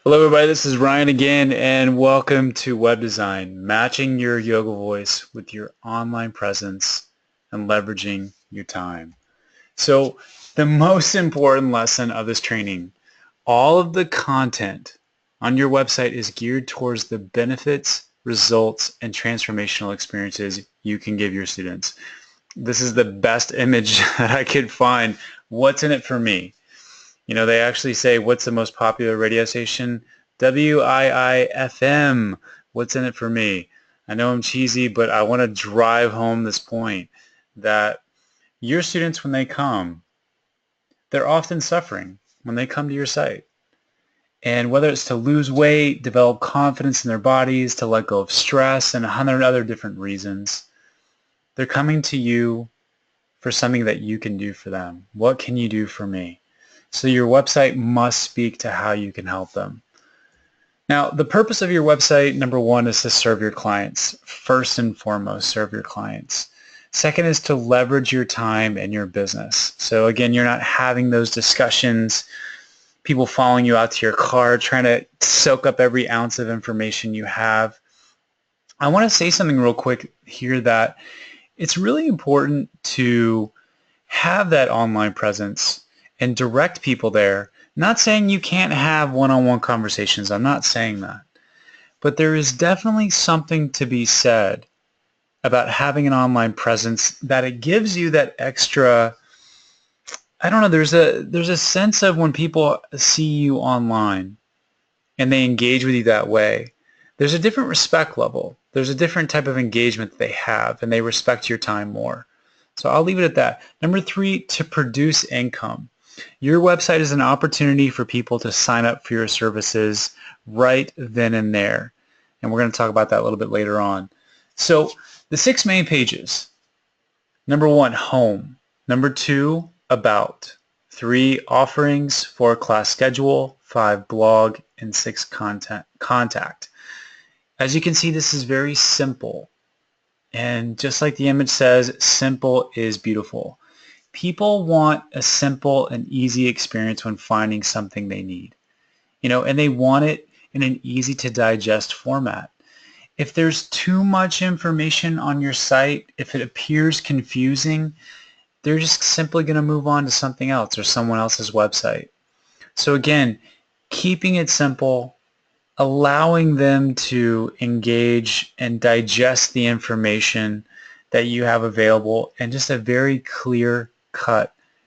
Hello everybody, this is Ryan again and welcome to Web Design, matching your yoga voice with your online presence and leveraging your time. So the most important lesson of this training, all of the content on your website is geared towards the benefits, results, and transformational experiences you can give your students. This is the best image that I could find. What's in it for me? You know, they actually say, what's the most popular radio station? WIIFM. What's in it for me? I know I'm cheesy, but I want to drive home this point that your students, when they come, they're often suffering when they come to your site. And whether it's to lose weight, develop confidence in their bodies, to let go of stress, and 100 other different reasons, they're coming to you for something that you can do for them. What can you do for me? So your website must speak to how you can help them. Now, the purpose of your website, number one, is to serve your clients. First and foremost, serve your clients. Second is to leverage your time and your business. So again, you're not having those discussions, people following you out to your car, trying to soak up every ounce of information you have. I want to say something real quick here that it's really important to have that online presence and direct people there. Not saying you can't have one-on-one conversations. I'm not saying that. But there is definitely something to be said about having an online presence that it gives you that extra, I don't know, there's a sense of when people see you online and they engage with you that way, there's a different respect level. There's a different type of engagement that they have, and they respect your time more. So I'll leave it at that. Number three, to produce income. Your website is an opportunity for people to sign up for your services right then and there. And we're going to talk about that a little bit later on. So the 6 main pages. Number one, home. Number two, about. 3, offerings. 4, class schedule. 5, blog. And 6, contact. As you can see, this is very simple. And just like the image says, simple is beautiful. People want a simple and easy experience when finding something they need, and they want it in an easy to digest format. If there's too much information on your site, if it appears confusing, they're just simply going to move on to something else or someone else's website. So again, keeping it simple, allowing them to engage and digest the information that you have available in just a very clear-cut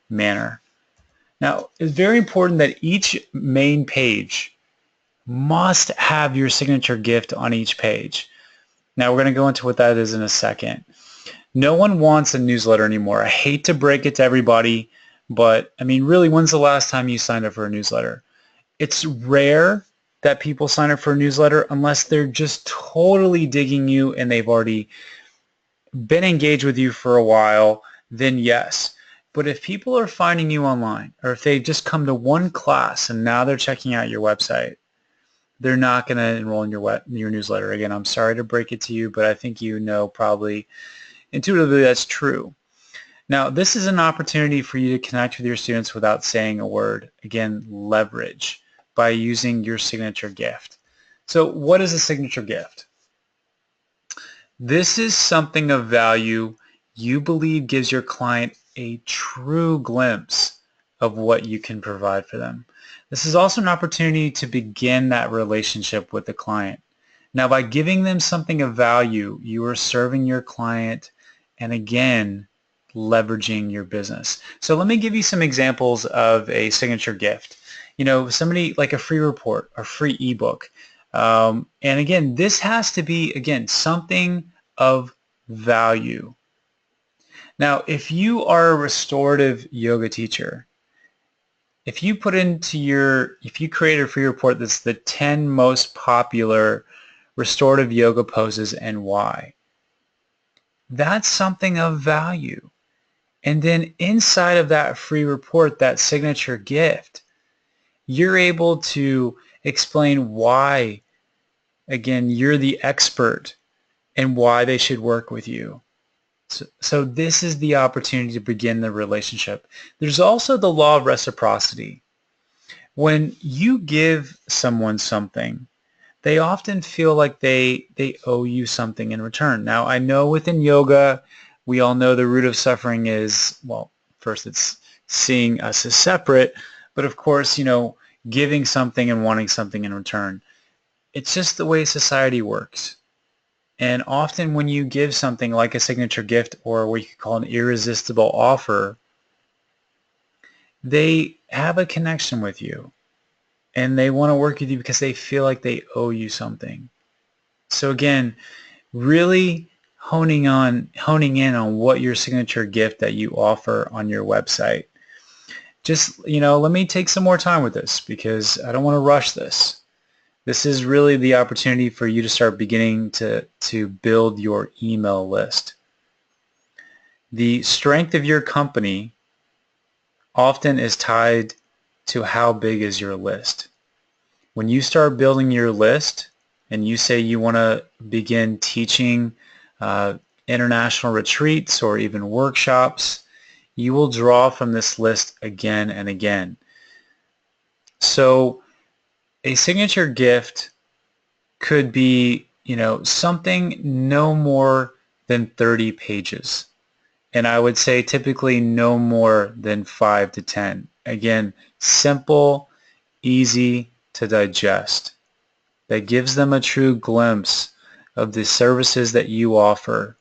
manner. Now, it's very important that each main page must have your signature gift on each page. Now, we're going to go into what that is in a second. No one wants a newsletter anymore. I hate to break it to everybody, but I mean, really, when's the last time you signed up for a newsletter? It's rare that people sign up for a newsletter unless they're just totally digging you and they've already been engaged with you for a while, then yes. But if people are finding you online, or if they just come to one class and now they're checking out your website, they're not going to enroll in your newsletter. Again, I'm sorry to break it to you, but I think you know probably intuitively that's true. Now, this is an opportunity for you to connect with your students without saying a word. Again, leverage by using your signature gift. So what is a signature gift? This is something of value you believe gives your client a true glimpse of what you can provide for them. This is also an opportunity to begin that relationship with the client. Now, by giving them something of value, you are serving your client and again, leveraging your business. So let me give you some examples of a signature gift. Somebody like a free report or free ebook. And again, this has to be, again, something of value. Now, if you are a restorative yoga teacher, if you create a free report that's the 10 most popular restorative yoga poses and why, that's something of value. And then inside of that free report, that signature gift, you're able to explain why, again, you're the expert and why they should work with you. So this is the opportunity to begin the relationship. There's also the law of reciprocity. When you give someone something, they often feel like they owe you something in return. Now, I know within yoga, we all know the root of suffering is, well, first it's seeing us as separate, but of course, giving something and wanting something in return. It's just the way society works. And often when you give something like a signature gift or what you could call an irresistible offer, they have a connection with you and they want to work with you because they feel like they owe you something. So again, really honing in on what your signature gift that you offer on your website. Just, let me take some more time with this because I don't want to rush this. This is really the opportunity for you to start beginning to build your email list. The strength of your company often is tied to how big is your list. When you start building your list and you say you want to begin teaching international retreats or even workshops, you will draw from this list again and again. So a signature gift could be, something no more than 30 pages. And I would say typically no more than 5 to 10. Again, simple, easy to digest. That gives them a true glimpse of the services that you offer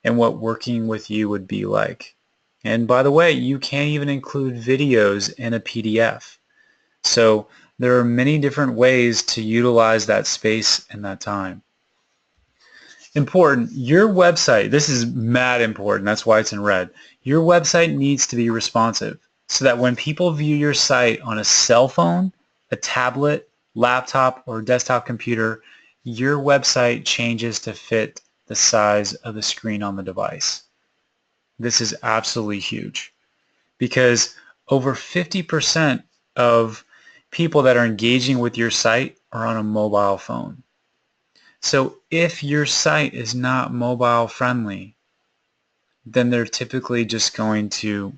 and what working with you would be like. And by the way, you can even include videos in a PDF. So there are many different ways to utilize that space and that time. Important, your website, this is mad important, that's why it's in red. Your website needs to be responsive so that when people view your site on a cell phone, a tablet, laptop, or desktop computer, your website changes to fit the size of the screen on the device. This is absolutely huge because over 50% of people that are engaging with your site are on a mobile phone. So if your site is not mobile friendly, then they're typically just going to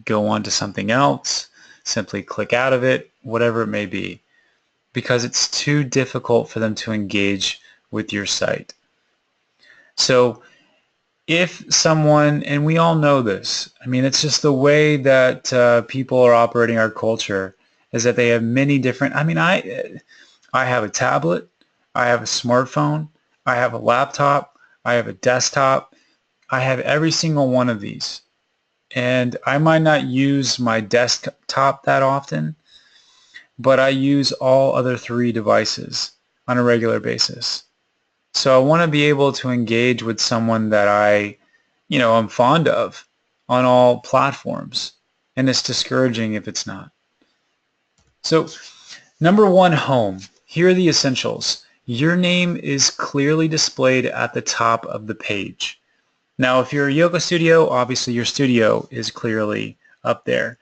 go on to something else, simply click out of it, whatever it may be, because it's too difficult for them to engage with your site. So if someone, and we all know this, it's just the way that people are operating our culture, is that they have many different, I have a tablet, I have a smartphone, I have a laptop, I have a desktop, I have every single one of these. And I might not use my desktop that often, but I use all other 3 devices on a regular basis. So I want to be able to engage with someone that I'm fond of on all platforms. And it's discouraging if it's not. So number 1, home. Here are the essentials. Your name is clearly displayed at the top of the page. Now, if you're a yoga studio, obviously your studio is clearly up there.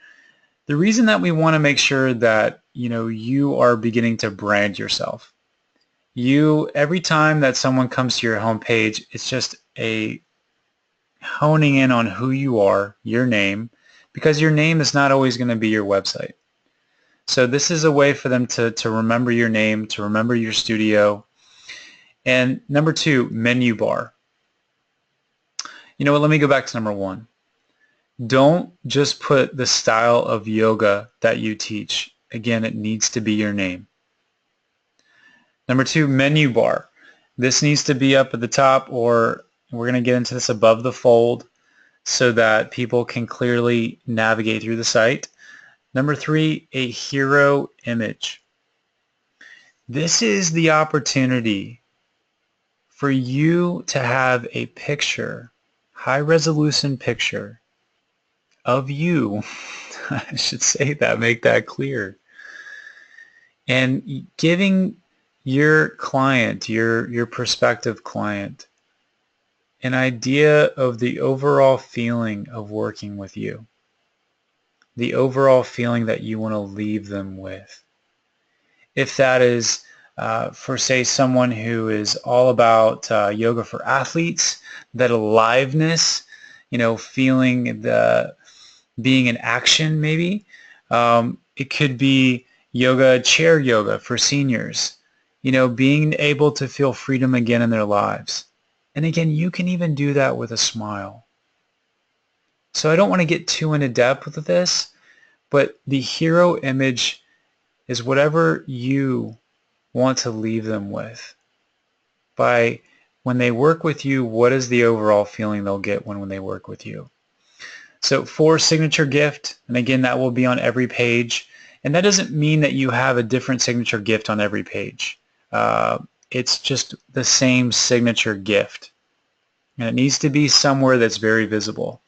The reason that we want to make sure that, you are beginning to brand yourself. Every time that someone comes to your homepage, it's just a honing in on who you are, your name, because your name is not always going to be your website. So this is a way for them to remember your name, to remember your studio. And number 2, menu bar. You know what, let me go back to number 1. Don't just put the style of yoga that you teach. Again, it needs to be your name. Number 2, menu bar. This needs to be up at the top, or we're going to get into this above the fold so that people can clearly navigate through the site. Number 3, a hero image. This is the opportunity for you to have a picture, high-resolution picture of you. I should say that, make that clear. And giving your client, your prospective client, an idea of the overall feeling of working with you, the overall feeling that you want to leave them with. If that is for, say, someone who is all about yoga for athletes, that aliveness, feeling the being in action maybe, It could be yoga, chair yoga for seniors. Being able to feel freedom again in their lives. And again, you can even do that with a smile. So I don't want to get too into depth with this, but the hero image is whatever you want to leave them with. When they work with you, what is the overall feeling they'll get when they work with you? So for signature gift, and again, that will be on every page. And that doesn't mean that you have a different signature gift on every page. It's just the same signature gift. And it needs to be somewhere that's very visible.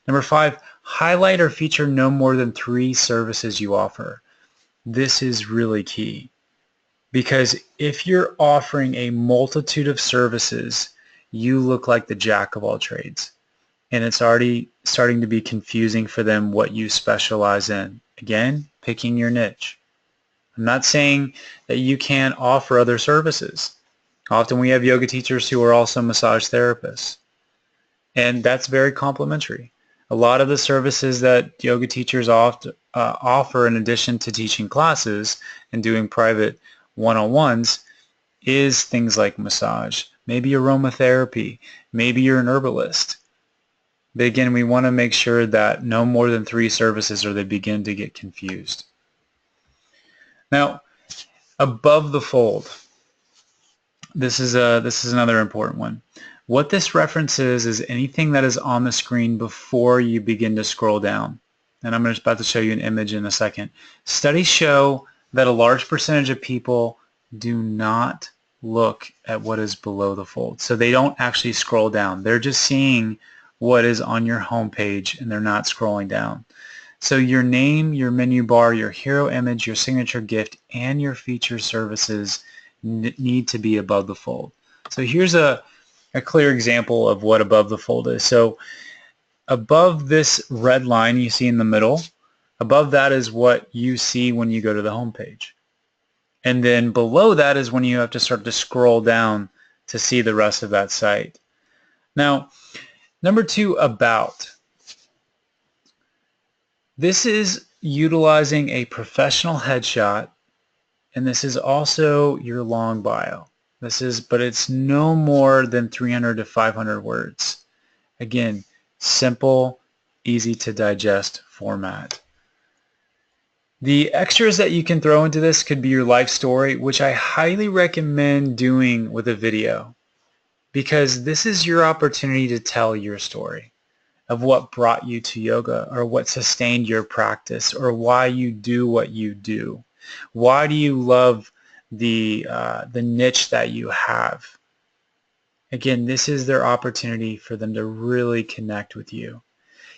Number 5, highlight or feature no more than 3 services you offer. This is really key. Because if you're offering a multitude of services, you look like the jack of all trades. And it's already starting to be confusing for them what you specialize in. Again, picking your niche. I'm not saying that you can't offer other services. Often we have yoga teachers who are also massage therapists. And that's very complementary. A lot of the services that yoga teachers offer in addition to teaching classes and doing private one-on-ones is things like massage, maybe aromatherapy, maybe you're an herbalist. But again, we want to make sure that no more than 3 services or they begin to get confused. Now, above the fold, this is another important one. What this references is anything that is on the screen before you begin to scroll down. And I'm about to show you an image in a second. Studies show that a large percentage of people do not look at what is below the fold. So they don't actually scroll down. They're just seeing what is on your home page and they're not scrolling down. So your name, your menu bar, your hero image, your signature gift, and your feature services need to be above the fold. So here's a clear example of what above the fold is. So above this red line you see in the middle, above that is what you see when you go to the home page. And then below that is when you have to start to scroll down to see the rest of that site. Now, number 2, about. This is utilizing a professional headshot, and this is also your long bio. But it's no more than 300 to 500 words. Again, simple, easy to digest format. The extras that you can throw into this could be your life story, which I highly recommend doing with a video, because this is your opportunity to tell your story of what brought you to yoga or what sustained your practice or why you do what you do. Why do you love the niche that you have? Again, this is their opportunity for them to really connect with you.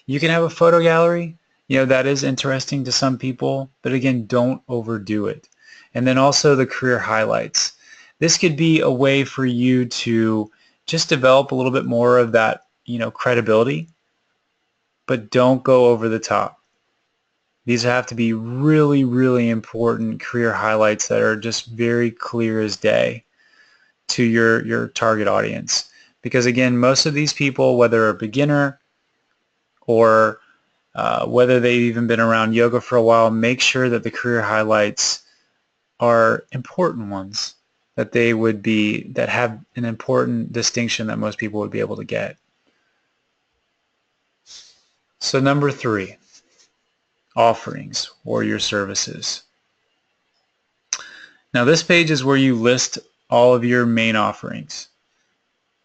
You can have a photo gallery. That is interesting to some people, but again, don't overdo it. And then also the career highlights. This could be a way for you to just develop a little bit more of that, credibility, but don't go over the top. These have to be really, really important career highlights that are just very clear as day to your target audience. Because again, most of these people, whether a beginner or whether they've even been around yoga for a while, make sure that the career highlights are important ones, that have an important distinction that most people would be able to get. So number 3, offerings or your services. Now this page is where you list all of your main offerings.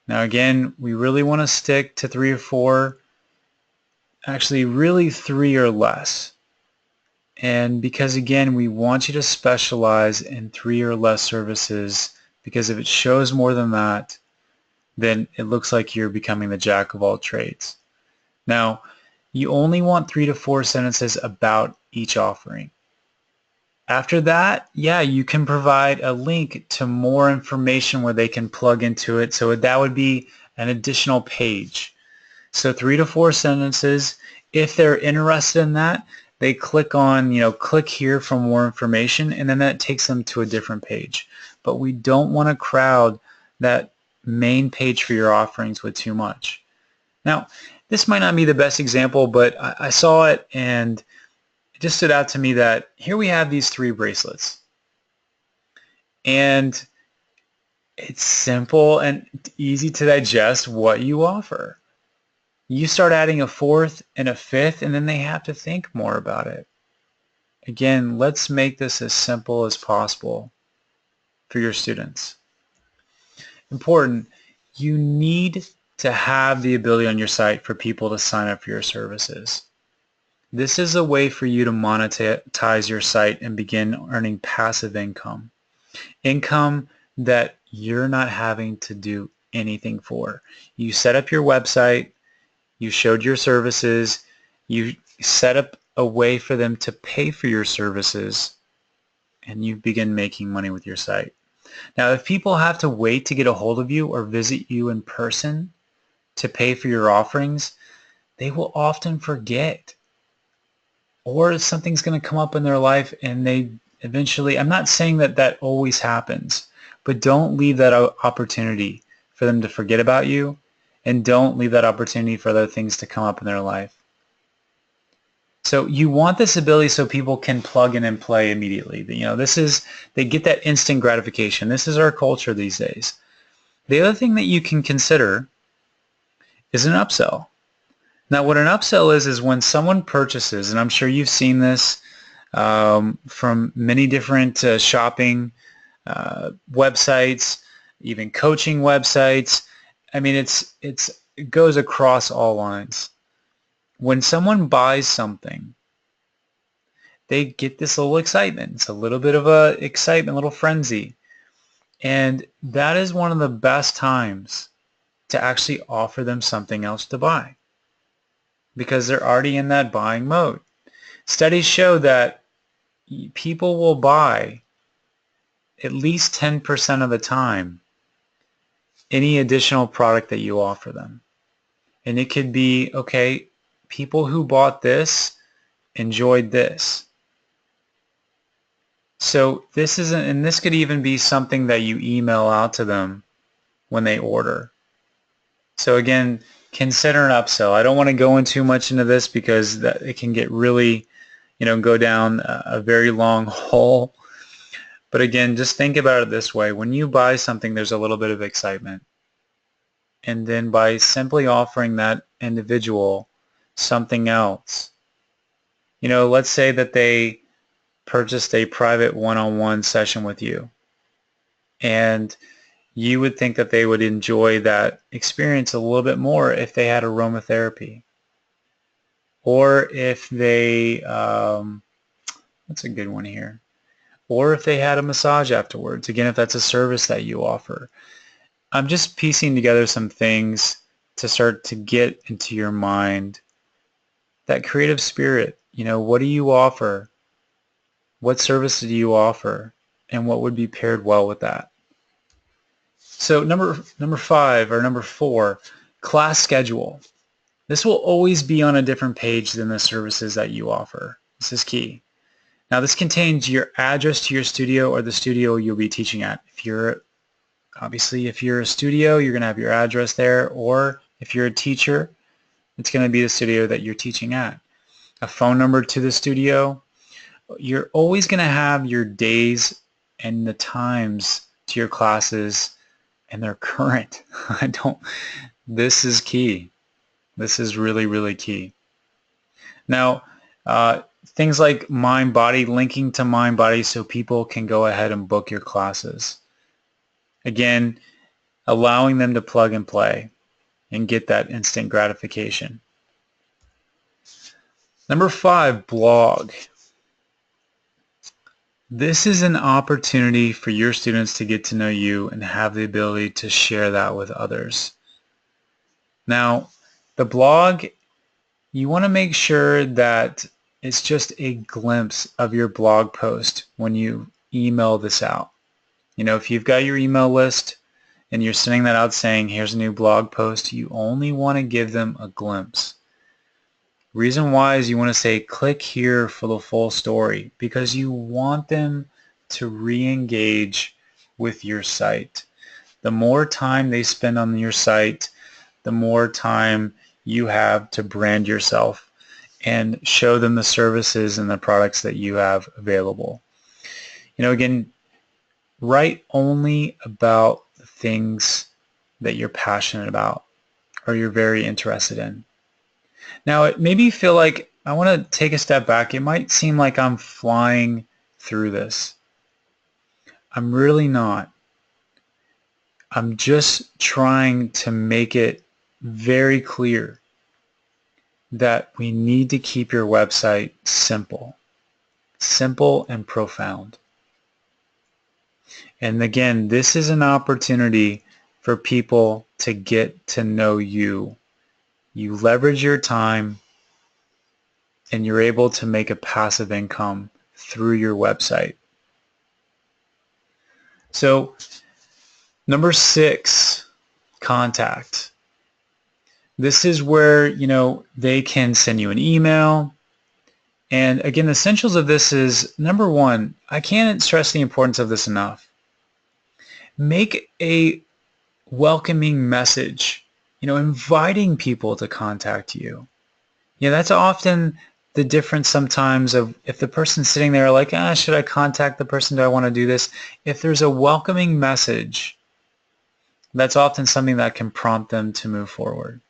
Now again, we really want to stick to 3 or 4, actually really 3 or less. And because again, we want you to specialize in 3 or less services, because if it shows more than that, then it looks like you're becoming the jack of all trades. Now, you only want 3 to 4 sentences about each offering. After that, you can provide a link to more information where they can plug into it. So that would be an additional page. So 3 to 4 sentences. If they're interested in that, they click on, click here for more information, and then that takes them to a different page. But we don't want to crowd that main page for your offerings with too much. Now, this might not be the best example, but I saw it and it just stood out to me that here we have these 3 bracelets. And it's simple and easy to digest what you offer. You start adding a 4th and a 5th, and then they have to think more about it. Again, let's make this as simple as possible for your students. Important, you need to have the ability on your site for people to sign up for your services. This is a way for you to monetize your site and begin earning passive income. Income that you're not having to do anything for. You set up your website, you showed your services, you set up a way for them to pay for your services, and you begin making money with your site. Now, if people have to wait to get a hold of you or visit you in person to pay for your offerings, they will often forget. Or something's going to come up in their life and they eventually, I'm not saying that that always happens, but don't leave that opportunity for them to forget about you, and don't leave that opportunity for other things to come up in their life. So you want this ability so people can plug in and play immediately. They get that instant gratification. This is our culture these days. The other thing that you can consider is an upsell. Now, what an upsell is when someone purchases, and I'm sure you've seen this from many different shopping websites, even coaching websites. I mean, it goes across all lines. When someone buys something, they get this little excitement. It's a little bit of a excitement, a little frenzy. And that is one of the best times to actually offer them something else to buy, because they're already in that buying mode. Studies show that people will buy at least 10% of the time any additional product that you offer them. And it could be, okay, people who bought this enjoyed this. So this could even be something that you email out to them when they order. So again, consider an upsell. I don't want to go in too much into this because it can get really, go down a very long hole. But again, just think about it this way. When you buy something, there's a little bit of excitement. And then by simply offering that individual something else, let's say that they purchased a private one-on-one session with you, and you would think that they would enjoy that experience a little bit more if they had aromatherapy, or if they, what's a good one here, or if they had a massage afterwards, again, if that's a service that you offer. I'm just piecing together some things to start to get into your mind that creative spirit. What do you offer? What service do you offer? And what would be paired well with that? So number 5 or number 4, class schedule. This will always be on a different page than the services that you offer. This is key. Now, this contains your address to your studio or the studio you'll be teaching at. If you're a studio, you're going to have your address there, or if you're a teacher, it's going to be the studio that you're teaching at. A phone number to the studio. You're always going to have your days and the times to your classes, and they're current. This is key. This is really, really key. Now, things like MindBody, linking to MindBody so people can go ahead and book your classes. Again, allowing them to plug and play and get that instant gratification. Number 5, blog. This is an opportunity for your students to get to know you and have the ability to share that with others. Now, the blog, you want to make sure that it's just a glimpse of your blog post when you email this out. If you've got your email list and you're sending that out saying, here's a new blog post, you only want to give them a glimpse. Reason why is you want to say, click here for the full story, because you want them to re-engage with your site. The more time they spend on your site, the more time you have to brand yourself and show them the services and the products that you have available. Again, write only about the things that you're passionate about or you're very interested in. Now, it maybe you feel like I want to take a step back. It might seem like I'm flying through this. I'm really not. I'm just trying to make it very clear that we need to keep your website simple and profound. And again, this is an opportunity for people to get to know you. You leverage your time and you're able to make a passive income through your website. So, number 6, contact. This is where, they can send you an email. And again, the essentials of this is, number 1, I can't stress the importance of this enough. Make a welcoming message, inviting people to contact you. That's often the difference sometimes of if the person's sitting there like, should I contact the person? Do I want to do this? If there's a welcoming message, that's often something that can prompt them to move forward.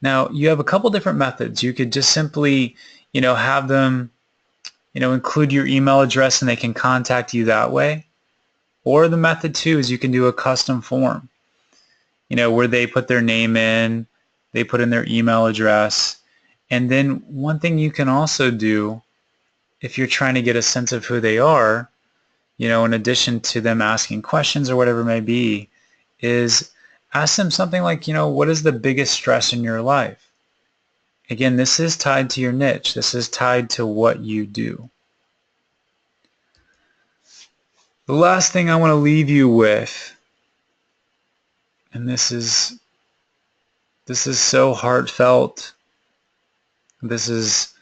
Now, you have a couple different methods. You could just simply, have them, include your email address and they can contact you that way. Or the method 2 is you can do a custom form, where they put their name in, they put in their email address. And then one thing you can also do if you're trying to get a sense of who they are, in addition to them asking questions or whatever it may be, is ask them something like, what is the biggest stress in your life? Again, this is tied to your niche. This is tied to what you do. The last thing I want to leave you with, and this is so heartfelt, this is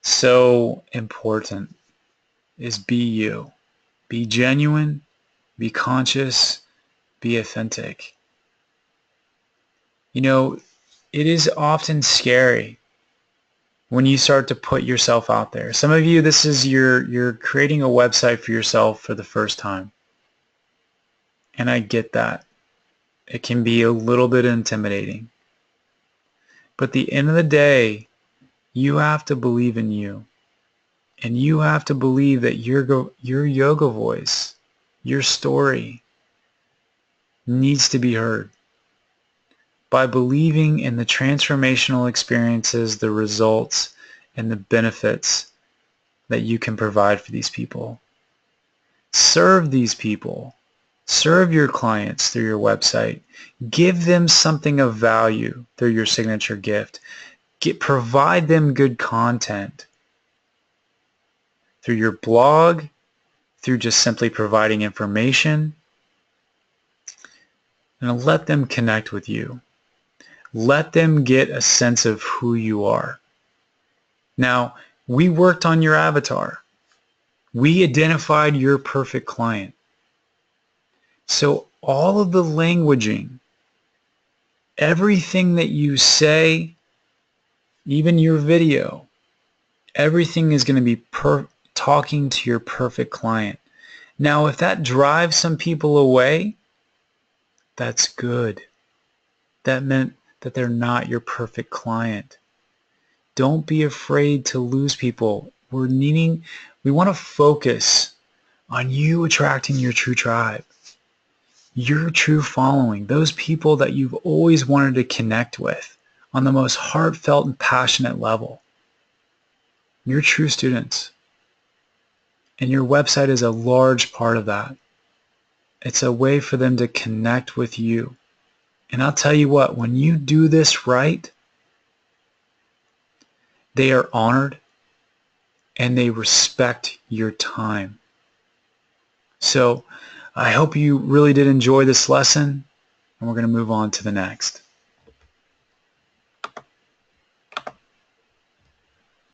so important, is be you. Be genuine, be conscious, be authentic. It is often scary when you start to put yourself out there. Some of you, this is you're creating a website for yourself for the first time. And I get that. It can be a little bit intimidating. But at the end of the day, you have to believe in you. And you have to believe that your yoga voice, your story, needs to be heard. By believing in the transformational experiences, the results, and the benefits that you can provide for these people. Serve these people. Serve your clients through your website. Give them something of value through your signature gift. Provide them good content through your blog, through just simply providing information, and let them connect with you. Let them get a sense of who you are. Now, we worked on your avatar. We identified your perfect client. So all of the languaging, everything that you say, even your video, everything is going to be talking to your perfect client. Now, if that drives some people away, that's good. That meant that they're not your perfect client. Don't be afraid to lose people. We want to focus on you attracting your true tribe, your true following, those people that you've always wanted to connect with on the most heartfelt and passionate level. Your true students. And your website is a large part of that. It's a way for them to connect with you. And I'll tell you what, when you do this right, they are honored and they respect your time. So I hope you really did enjoy this lesson, and we're going to move on to the next.